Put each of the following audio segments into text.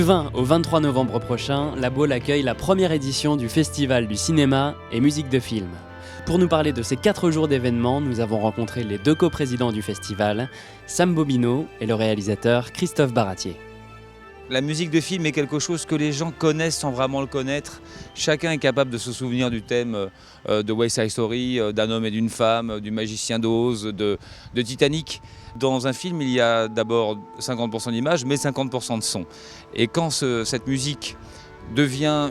Du 20 au 23 novembre prochain, la Baule accueille la première édition du Festival du cinéma et musique de film. Pour nous parler de ces 4 jours d'événements, nous avons rencontré les 2 coprésidents du festival, Sam Bobineau et le réalisateur Christophe Baratier. La musique de film est quelque chose que les gens connaissent sans vraiment le connaître. Chacun est capable de se souvenir du thème de West Side Story, d'un homme et d'une femme, du Magicien d'Oz, de Titanic. Dans un film, il y a d'abord 50% d'images, mais 50% de son. Et quand cette musique devient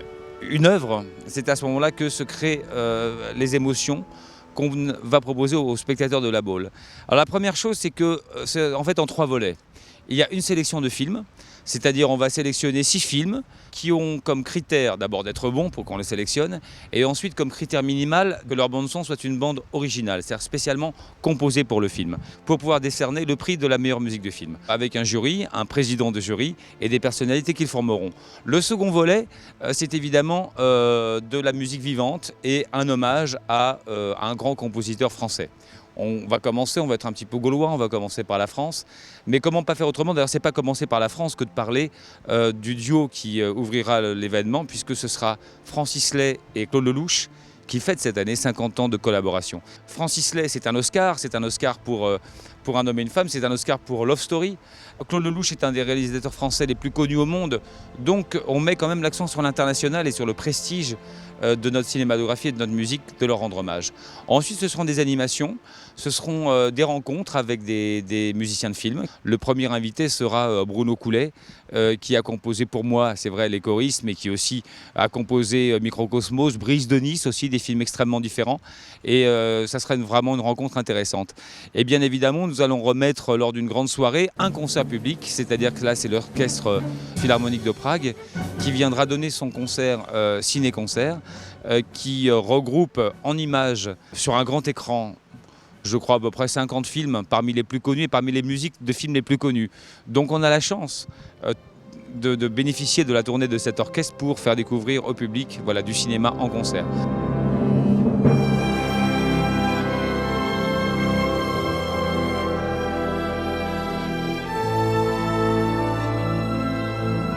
une œuvre, c'est à ce moment-là que se créent les émotions qu'on va proposer aux spectateurs de la Baule. Alors la première chose, c'est que c'est en fait en 3 volets. Il y a une sélection de films, c'est-à-dire on va sélectionner 6 films qui ont comme critère d'abord d'être bons pour qu'on les sélectionne, et ensuite comme critère minimal que leur bande-son soit une bande originale, c'est-à-dire spécialement composée pour le film, pour pouvoir décerner le prix de la meilleure musique de film, avec un jury, un président de jury et des personnalités qu'ils formeront. Le second volet, c'est évidemment de la musique vivante et un hommage à un grand compositeur français. On va être un petit peu gaulois, on va commencer par la France. Mais comment pas faire autrement? D'ailleurs, c'est pas commencer par la France que de parler du duo qui ouvrira l'événement, puisque ce sera Francis Lay et Claude Lelouch qui fêtent cette année 50 ans de collaboration. Francis Lay, c'est un Oscar pour un homme et une femme, c'est un Oscar pour Love Story. Claude Lelouch est un des réalisateurs français les plus connus au monde. Donc on met quand même l'accent sur l'international et sur le prestige de notre cinématographie et de notre musique, de leur rendre hommage. Ensuite, ce seront des animations, ce seront des rencontres avec des musiciens de film. Le premier invité sera Bruno Coulet, qui a composé pour moi, c'est vrai, Les Choristes, mais qui aussi a composé Microcosmos, Brise de Nice, aussi des films extrêmement différents. Et ça sera vraiment une rencontre intéressante. Et bien évidemment, nous allons remettre lors d'une grande soirée un concert public, c'est-à-dire que là, c'est l'Orchestre Philharmonique de Prague qui viendra donner son concert ciné-concert, qui regroupe en images sur un grand écran, je crois à peu près 50 films parmi les plus connus et parmi les musiques de films les plus connus. Donc on a la chance de bénéficier de la tournée de cet orchestre pour faire découvrir au public du cinéma en concert.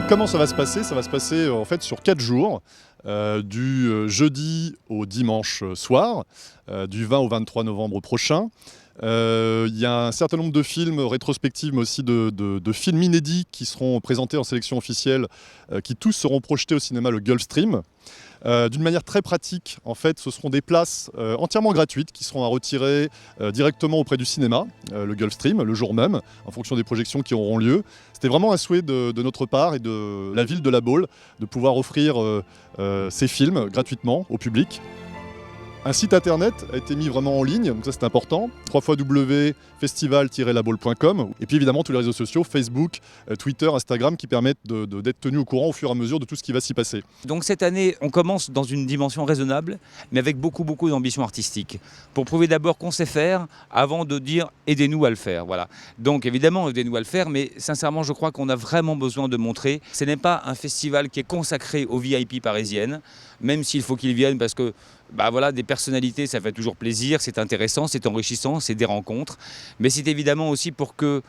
Comment ça va se passer? Ça va se passer en fait sur 4 jours, du jeudi au dimanche soir, du 20 au 23 novembre prochain. Il y a un certain nombre de films rétrospectifs, mais aussi de films inédits qui seront présentés en sélection officielle, qui tous seront projetés au cinéma le Gulfstream. D'une manière très pratique, en fait, ce seront des places entièrement gratuites qui seront à retirer directement auprès du cinéma, le Gulfstream, le jour même, en fonction des projections qui auront lieu. C'était vraiment un souhait de notre part et de la ville de La Baule de pouvoir offrir ces films gratuitement au public. Un site internet a été mis vraiment en ligne, donc ça c'est important, www.festival-labaule.com, et puis évidemment tous les réseaux sociaux, Facebook, Twitter, Instagram, qui permettent d'être tenus au courant au fur et à mesure de tout ce qui va s'y passer. Donc cette année, on commence dans une dimension raisonnable, mais avec beaucoup d'ambition artistique, pour prouver d'abord qu'on sait faire, avant de dire « aidez-nous à le faire ». Voilà. Donc évidemment, aidez-nous à le faire, mais sincèrement, je crois qu'on a vraiment besoin de montrer. Ce n'est pas un festival qui est consacré aux VIP parisiennes, même s'il faut qu'ils viennent parce que des personnalités, ça fait toujours plaisir, c'est intéressant, c'est enrichissant, c'est des rencontres. Mais c'est évidemment aussi pour que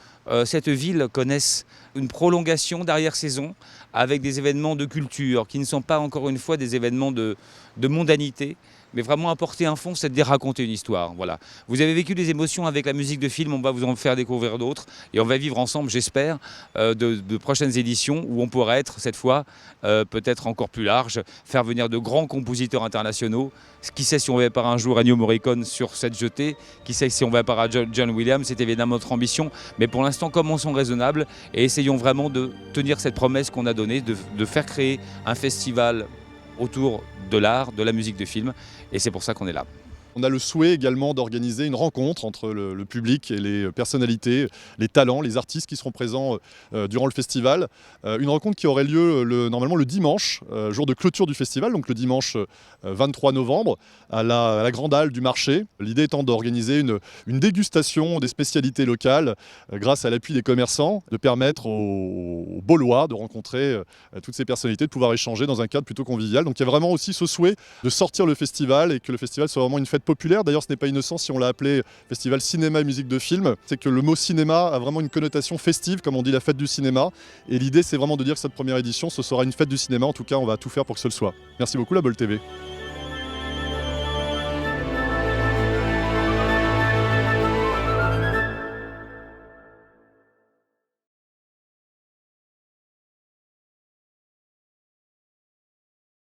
cette ville connaisse une prolongation d'arrière-saison avec des événements de culture qui ne sont pas encore une fois des événements de mondanité, mais vraiment apporter un fond, c'est de raconter une histoire. Voilà. Vous avez vécu des émotions avec la musique de film, on va vous en faire découvrir d'autres et on va vivre ensemble, j'espère, de prochaines éditions où on pourra être cette fois peut-être encore plus large, faire venir de grands compositeurs internationaux. Qui sait si on va par un jour Ennio Morricone sur cette jetée, qui sait si on va par John Williams, c'est évidemment notre ambition, mais pour l'instant commençons raisonnables et essayons vraiment de tenir cette promesse qu'on a donnée, de faire créer un festival autour de l'art, de la musique de film, et c'est pour ça qu'on est là. On a le souhait également d'organiser une rencontre entre le public et les personnalités, les talents, les artistes qui seront présents durant le festival. Une rencontre qui aurait lieu normalement le dimanche, jour de clôture du festival, donc le dimanche 23 novembre, à la Grande Halle du Marché. L'idée étant d'organiser une dégustation des spécialités locales grâce à l'appui des commerçants, de permettre aux Baulois de rencontrer toutes ces personnalités, de pouvoir échanger dans un cadre plutôt convivial. Donc il y a vraiment aussi ce souhait de sortir le festival et que le festival soit vraiment une fête populaire. D'ailleurs, ce n'est pas innocent si on l'a appelé Festival Cinéma et Musique de Film. C'est que le mot cinéma a vraiment une connotation festive, comme on dit la fête du cinéma. Et l'idée, c'est vraiment de dire que cette première édition, ce sera une fête du cinéma. En tout cas, on va tout faire pour que ce le soit. Merci beaucoup, La Bolle TV.